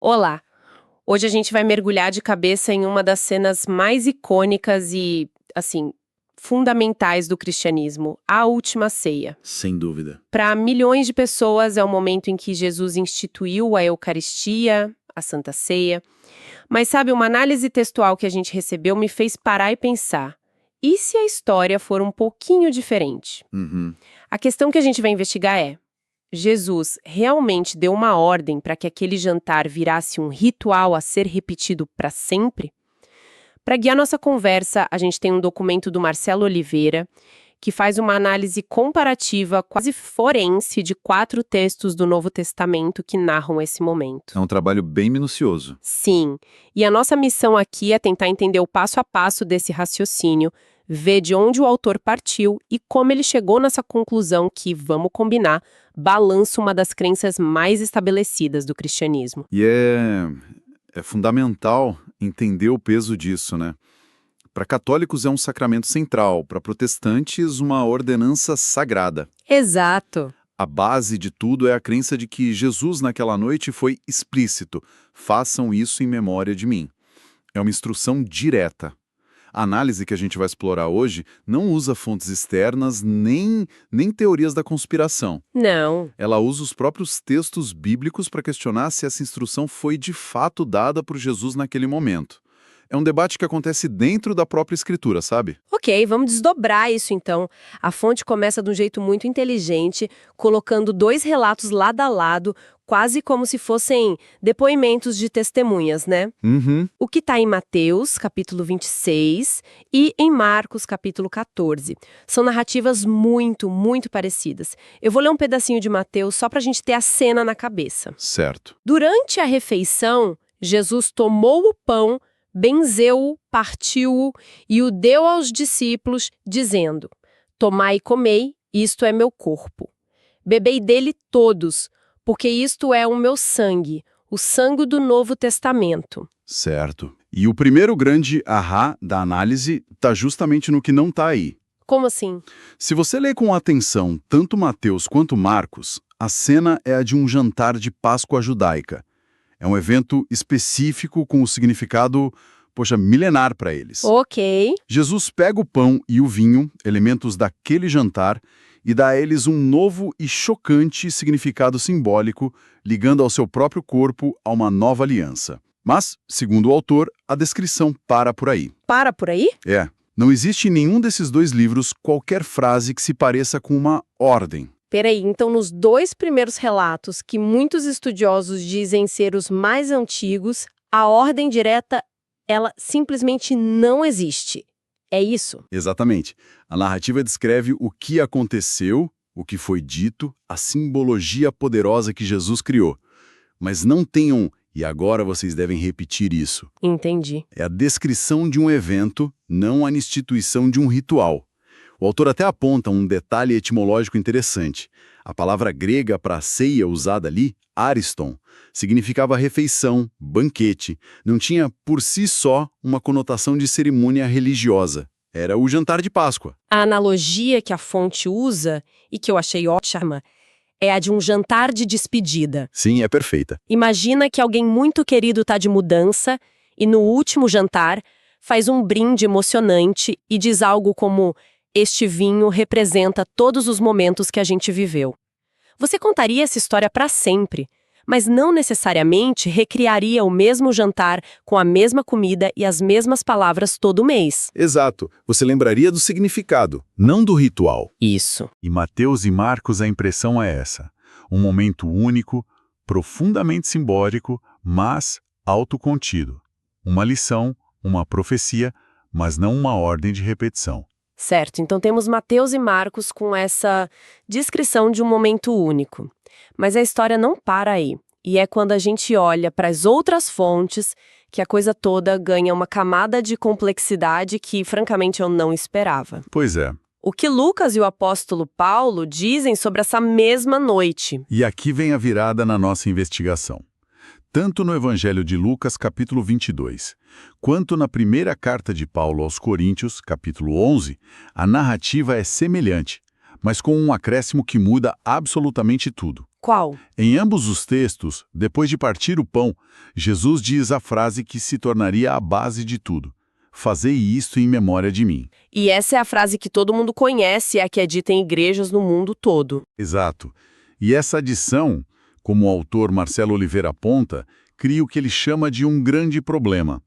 Olá! Hoje a gente vai mergulhar de cabeça em uma das cenas mais icônicas e, assim, fundamentais do cristianismo, a Última Ceia. Sem dúvida. Para milhões de pessoas é o momento em que Jesus instituiu a Eucaristia, a Santa Ceia. Mas sabe, uma análise textual que a gente recebeu me fez parar e pensar. E se a história for um pouquinho diferente? Uhum. A questão que a gente vai investigar é: Jesus realmente deu uma ordem para que aquele jantar virasse um ritual a ser repetido para sempre? Para guiar nossa conversa, a gente tem um documento do Marcelo Oliveira, que faz uma análise comparativa, quase forense, de 4 textos do Novo Testamento que narram esse momento. É um trabalho bem minucioso. Sim, e a nossa missão aqui é tentar entender o passo a passo desse raciocínio, ver de onde o autor partiu e como ele chegou nessa conclusão que, vamos combinar, balança uma das crenças mais estabelecidas do cristianismo. E é fundamental entender o peso disso, né? Para católicos é um sacramento central, para protestantes uma ordenança sagrada. Exato. A base de tudo é a crença de que Jesus naquela noite foi explícito: façam isso em memória de mim. É uma instrução direta. A análise que a gente vai explorar hoje não usa fontes externas nem teorias da conspiração. Não. Ela usa os próprios textos bíblicos para questionar se essa instrução foi de fato dada por Jesus naquele momento. É um debate que acontece dentro da própria Escritura, sabe? Ok, vamos desdobrar isso então. A fonte começa de um jeito muito inteligente, colocando 2 relatos lado a lado, quase como se fossem depoimentos de testemunhas, né? Uhum. O que está em Mateus, capítulo 26, e em Marcos, capítulo 14. São narrativas muito, muito parecidas. Eu vou ler um pedacinho de Mateus só para a gente ter a cena na cabeça. Certo. Durante a refeição, Jesus tomou o pão, benzeu-o, partiu-o e o deu aos discípulos, dizendo: Tomai e comei, isto é meu corpo. Bebei dele todos, porque isto é o meu sangue, o sangue do Novo Testamento. Certo. E o primeiro grande ahá da análise está justamente no que não está aí. Como assim? Se você ler com atenção tanto Mateus quanto Marcos, a cena é a de um jantar de Páscoa judaica. É um evento específico com o significado, milenar para eles. Ok. Jesus pega o pão e o vinho, elementos daquele jantar, e dá a eles um novo e chocante significado simbólico, ligando ao seu próprio corpo a uma nova aliança. Mas, segundo o autor, a descrição para por aí. Para por aí? Não existe em nenhum desses 2 livros qualquer frase que se pareça com uma ordem. Peraí, então nos 2 primeiros relatos, que muitos estudiosos dizem ser os mais antigos, a ordem direta, ela simplesmente não existe. É isso? Exatamente. A narrativa descreve o que aconteceu, o que foi dito, a simbologia poderosa que Jesus criou. Mas não tem e agora vocês devem repetir isso. Entendi. É a descrição de um evento, não a instituição de um ritual. O autor até aponta um detalhe etimológico interessante. A palavra grega para ceia usada ali, ariston, significava refeição, banquete. Não tinha por si só uma conotação de cerimônia religiosa. Era o jantar de Páscoa. A analogia que a fonte usa, e que eu achei ótima, é a de um jantar de despedida. Sim, é perfeita. Imagina que alguém muito querido está de mudança e no último jantar faz um brinde emocionante e diz algo como: este vinho representa todos os momentos que a gente viveu. Você contaria essa história para sempre, mas não necessariamente recriaria o mesmo jantar com a mesma comida e as mesmas palavras todo mês. Exato. Você lembraria do significado, não do ritual. Isso. Em Mateus e Marcos a impressão é essa. Um momento único, profundamente simbólico, mas autocontido. Uma lição, uma profecia, mas não uma ordem de repetição. Certo, então temos Mateus e Marcos com essa descrição de um momento único. Mas a história não para aí. E é quando a gente olha para as outras fontes que a coisa toda ganha uma camada de complexidade que, francamente, eu não esperava. Pois é. O que Lucas e o apóstolo Paulo dizem sobre essa mesma noite? E aqui vem a virada na nossa investigação. Tanto no Evangelho de Lucas, capítulo 22, quanto na primeira carta de Paulo aos Coríntios, capítulo 11, a narrativa é semelhante, mas com um acréscimo que muda absolutamente tudo. Qual? Em ambos os textos, depois de partir o pão, Jesus diz a frase que se tornaria a base de tudo: "Fazei isto em memória de mim." E essa é a frase que todo mundo conhece e a que é dita em igrejas no mundo todo. Exato. E essa adição, como o autor Marcelo Oliveira aponta, cria o que ele chama de um grande problema.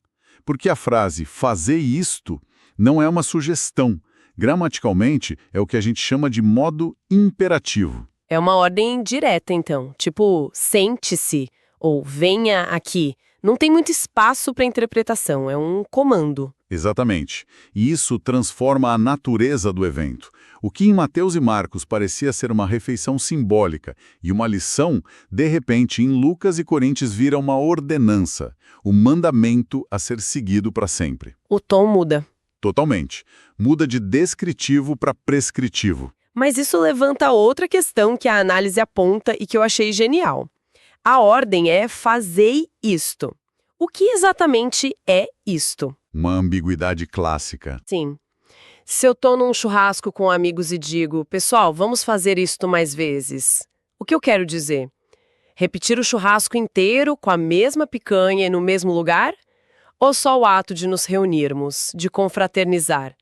Porque a frase "fazei isto" não é uma sugestão. Gramaticalmente, é o que a gente chama de modo imperativo. É uma ordem direta, então. Tipo, sente-se ou venha aqui. Não tem muito espaço para interpretação, é um comando. Exatamente. E isso transforma a natureza do evento. O que em Mateus e Marcos parecia ser uma refeição simbólica e uma lição, de repente, em Lucas e Coríntios vira uma ordenança, o mandamento a ser seguido para sempre. O tom muda. Totalmente. Muda de descritivo para prescritivo. Mas isso levanta outra questão que a análise aponta e que eu achei genial. A ordem é fazei isto. O que exatamente é isto? Uma ambiguidade clássica. Sim. Se eu tô num churrasco com amigos e digo, pessoal, vamos fazer isto mais vezes. O que eu quero dizer? Repetir o churrasco inteiro com a mesma picanha e no mesmo lugar? Ou só o ato de nos reunirmos, de confraternizar?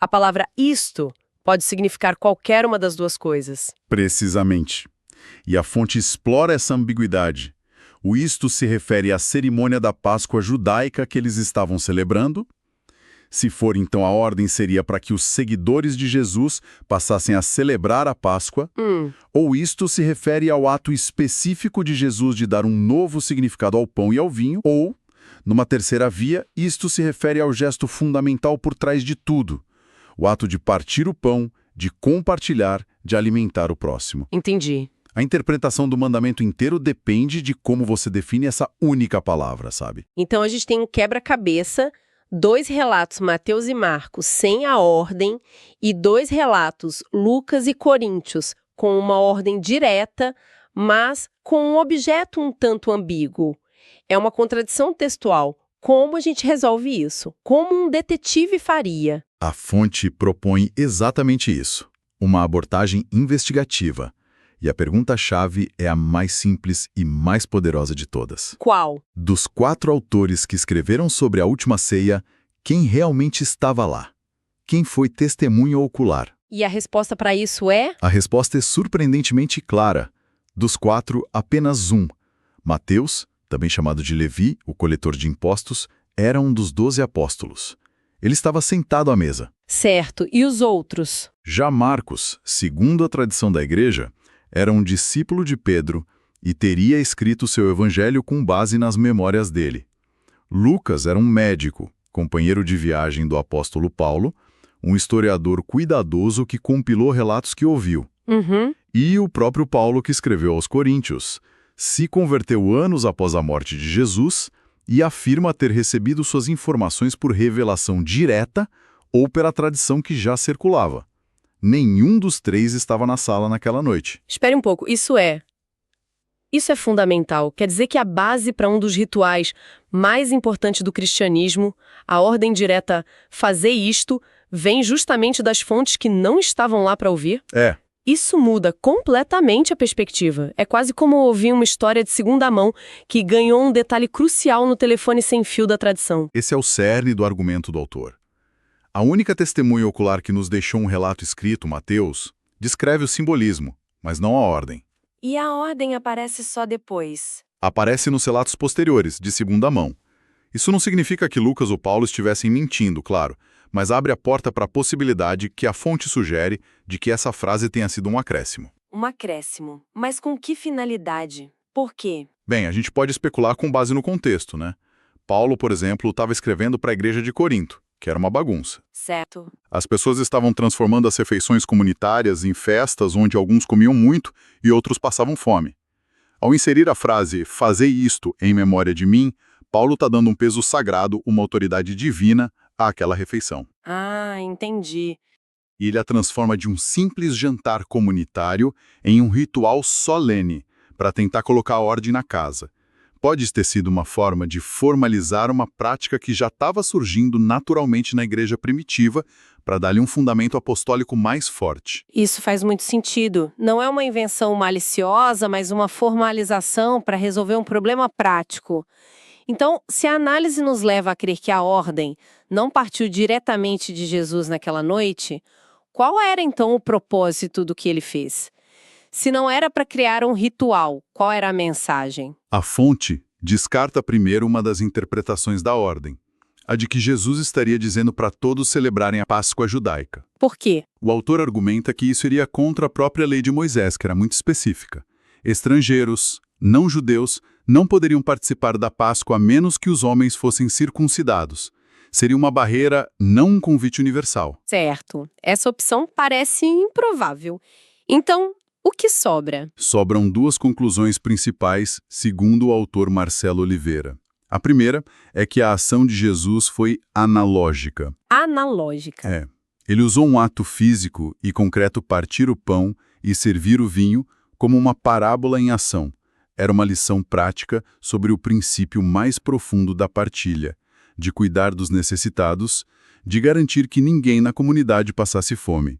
A palavra isto pode significar qualquer uma das duas coisas. Precisamente. E a fonte explora essa ambiguidade. O isto se refere à cerimônia da Páscoa judaica que eles estavam celebrando. Se for, então, a ordem seria para que os seguidores de Jesus passassem a celebrar a Páscoa. Ou isto se refere ao ato específico de Jesus de dar um novo significado ao pão e ao vinho. Ou, numa terceira via, isto se refere ao gesto fundamental por trás de tudo. O ato de partir o pão, de compartilhar, de alimentar o próximo. Entendi. A interpretação do mandamento inteiro depende de como você define essa única palavra, sabe? Então a gente tem um quebra-cabeça, 2 relatos, Mateus e Marcos, sem a ordem, e 2 relatos, Lucas e Coríntios, com uma ordem direta, mas com um objeto um tanto ambíguo. É uma contradição textual. Como a gente resolve isso? Como um detetive faria? A fonte propõe exatamente isso, uma abordagem investigativa. E a pergunta-chave é a mais simples e mais poderosa de todas. Qual? Dos 4 autores que escreveram sobre a Última Ceia, quem realmente estava lá? Quem foi testemunha ocular? E a resposta para isso é? A resposta é surpreendentemente clara. Dos 4, apenas um. Mateus, também chamado de Levi, o coletor de impostos, era um dos 12 apóstolos. Ele estava sentado à mesa. Certo. E os outros? Já Marcos, segundo a tradição da igreja, era um discípulo de Pedro e teria escrito seu evangelho com base nas memórias dele. Lucas era um médico, companheiro de viagem do apóstolo Paulo, um historiador cuidadoso que compilou relatos que ouviu. E o próprio Paulo, que escreveu aos Coríntios, se converteu anos após a morte de Jesus e afirma ter recebido suas informações por revelação direta ou pela tradição que já circulava. Nenhum dos 3 estava na sala naquela noite. Espere um pouco, isso é fundamental. Quer dizer que a base para um dos rituais mais importantes do cristianismo, a ordem direta fazer isto, vem justamente das fontes que não estavam lá para ouvir? É. Isso muda completamente a perspectiva. É quase como ouvir uma história de segunda mão que ganhou um detalhe crucial no telefone sem fio da tradição. Esse é o cerne do argumento do autor. A única testemunha ocular que nos deixou um relato escrito, Mateus, descreve o simbolismo, mas não a ordem. E a ordem aparece só depois. Aparece nos relatos posteriores, de segunda mão. Isso não significa que Lucas ou Paulo estivessem mentindo, claro, mas abre a porta para a possibilidade que a fonte sugere de que essa frase tenha sido um acréscimo. Um acréscimo. Mas com que finalidade? Por quê? Bem, a gente pode especular com base no contexto, né? Paulo, por exemplo, estava escrevendo para a igreja de Corinto, que era uma bagunça. Certo. As pessoas estavam transformando as refeições comunitárias em festas onde alguns comiam muito e outros passavam fome. Ao inserir a frase "fazei isto em memória de mim", Paulo está dando um peso sagrado, uma autoridade divina, àquela refeição. Ah, entendi. E ele a transforma de um simples jantar comunitário em um ritual solene, para tentar colocar ordem na casa. Pode ter sido uma forma de formalizar uma prática que já estava surgindo naturalmente na igreja primitiva, para dar-lhe um fundamento apostólico mais forte. Isso faz muito sentido. Não é uma invenção maliciosa, mas uma formalização para resolver um problema prático. Então, se a análise nos leva a crer que a ordem não partiu diretamente de Jesus naquela noite, qual era então o propósito do que ele fez? Se não era para criar um ritual, qual era a mensagem? A fonte descarta primeiro uma das interpretações da ordem, a de que Jesus estaria dizendo para todos celebrarem a Páscoa judaica. Por quê? O autor argumenta que isso iria contra a própria lei de Moisés, que era muito específica. Estrangeiros, não judeus, não poderiam participar da Páscoa a menos que os homens fossem circuncidados. Seria uma barreira, não um convite universal. Certo. Essa opção parece improvável. Então, o que sobra? Sobram duas conclusões principais, segundo o autor Marcelo Oliveira. A primeira é que a ação de Jesus foi analógica. Analógica. Ele usou um ato físico e concreto, partir o pão e servir o vinho, como uma parábola em ação. Era uma lição prática sobre o princípio mais profundo da partilha, de cuidar dos necessitados, de garantir que ninguém na comunidade passasse fome.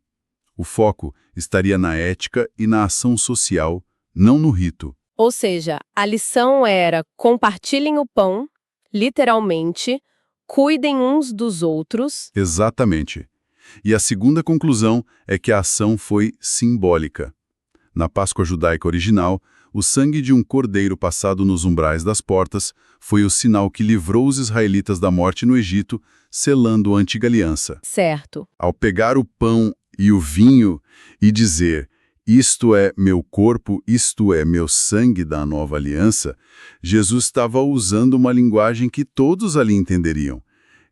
O foco estaria na ética e na ação social, não no rito. Ou seja, a lição era: compartilhem o pão, literalmente, cuidem uns dos outros. Exatamente. E a segunda conclusão é que a ação foi simbólica. Na Páscoa judaica original, o sangue de um cordeiro passado nos umbrais das portas foi o sinal que livrou os israelitas da morte no Egito, selando a antiga aliança. Certo. Ao pegar o pão e o vinho e dizer: isto é meu corpo, isto é meu sangue da nova aliança, Jesus estava usando uma linguagem que todos ali entenderiam.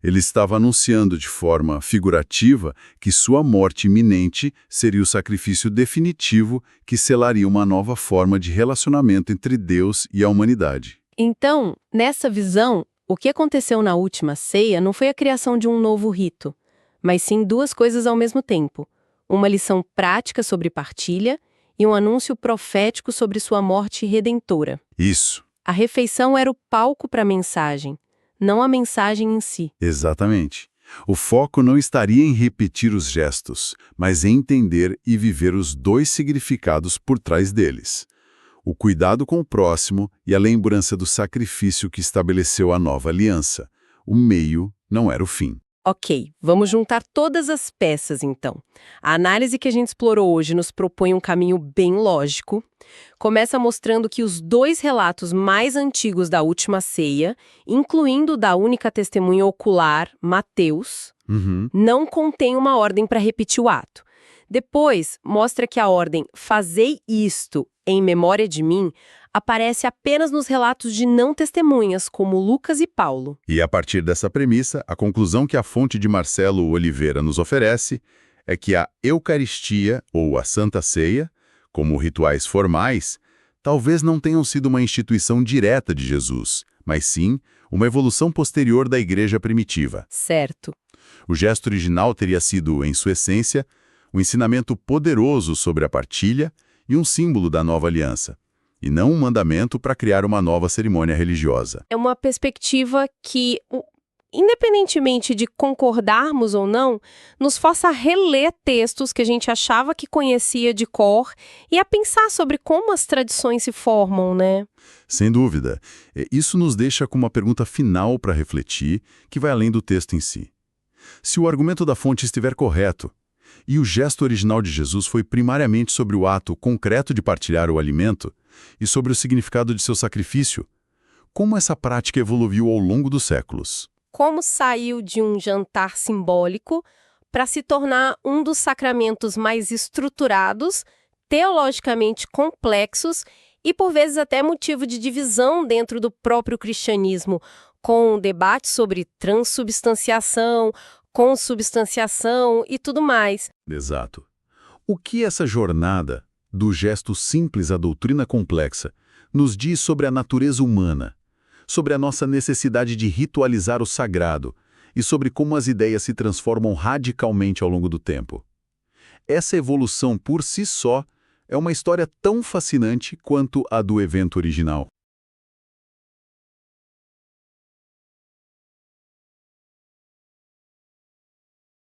Ele estava anunciando de forma figurativa que sua morte iminente seria o sacrifício definitivo que selaria uma nova forma de relacionamento entre Deus e a humanidade. Então, nessa visão, o que aconteceu na última ceia não foi a criação de um novo rito, mas sim duas coisas ao mesmo tempo: uma lição prática sobre partilha e um anúncio profético sobre sua morte redentora. Isso. A refeição era o palco para a mensagem, não a mensagem em si. Exatamente. O foco não estaria em repetir os gestos, mas em entender e viver os dois significados por trás deles. O cuidado com o próximo e a lembrança do sacrifício que estabeleceu a nova aliança. O meio não era o fim. Ok, vamos juntar todas as peças então. A análise que a gente explorou hoje nos propõe um caminho bem lógico. Começa mostrando que os dois relatos mais antigos da última ceia, incluindo o da única testemunha ocular, Mateus, não contém uma ordem para repetir o ato. Depois, mostra que a ordem "fazei isto em memória de mim" aparece apenas nos relatos de não testemunhas, como Lucas e Paulo. E a partir dessa premissa, a conclusão que a fonte de Marcelo Oliveira nos oferece é que a Eucaristia, ou a Santa Ceia, como rituais formais, talvez não tenham sido uma instituição direta de Jesus, mas sim uma evolução posterior da Igreja primitiva. Certo. O gesto original teria sido, em sua essência, um ensinamento poderoso sobre a partilha e um símbolo da nova aliança, e não um mandamento para criar uma nova cerimônia religiosa. É uma perspectiva que, independentemente de concordarmos ou não, nos força a reler textos que a gente achava que conhecia de cor e a pensar sobre como as tradições se formam, né? Sem dúvida. Isso nos deixa com uma pergunta final para refletir, que vai além do texto em si. Se o argumento da fonte estiver correto, e o gesto original de Jesus foi primariamente sobre o ato concreto de partilhar o alimento e sobre o significado de seu sacrifício, como essa prática evoluiu ao longo dos séculos? Como saiu de um jantar simbólico para se tornar um dos sacramentos mais estruturados, teologicamente complexos e, por vezes, até motivo de divisão dentro do próprio cristianismo, com debate sobre transubstanciação, consubstanciação e tudo mais. Exato. O que essa jornada, do gesto simples à doutrina complexa, nos diz sobre a natureza humana, sobre a nossa necessidade de ritualizar o sagrado e sobre como as ideias se transformam radicalmente ao longo do tempo? Essa evolução por si só é uma história tão fascinante quanto a do evento original.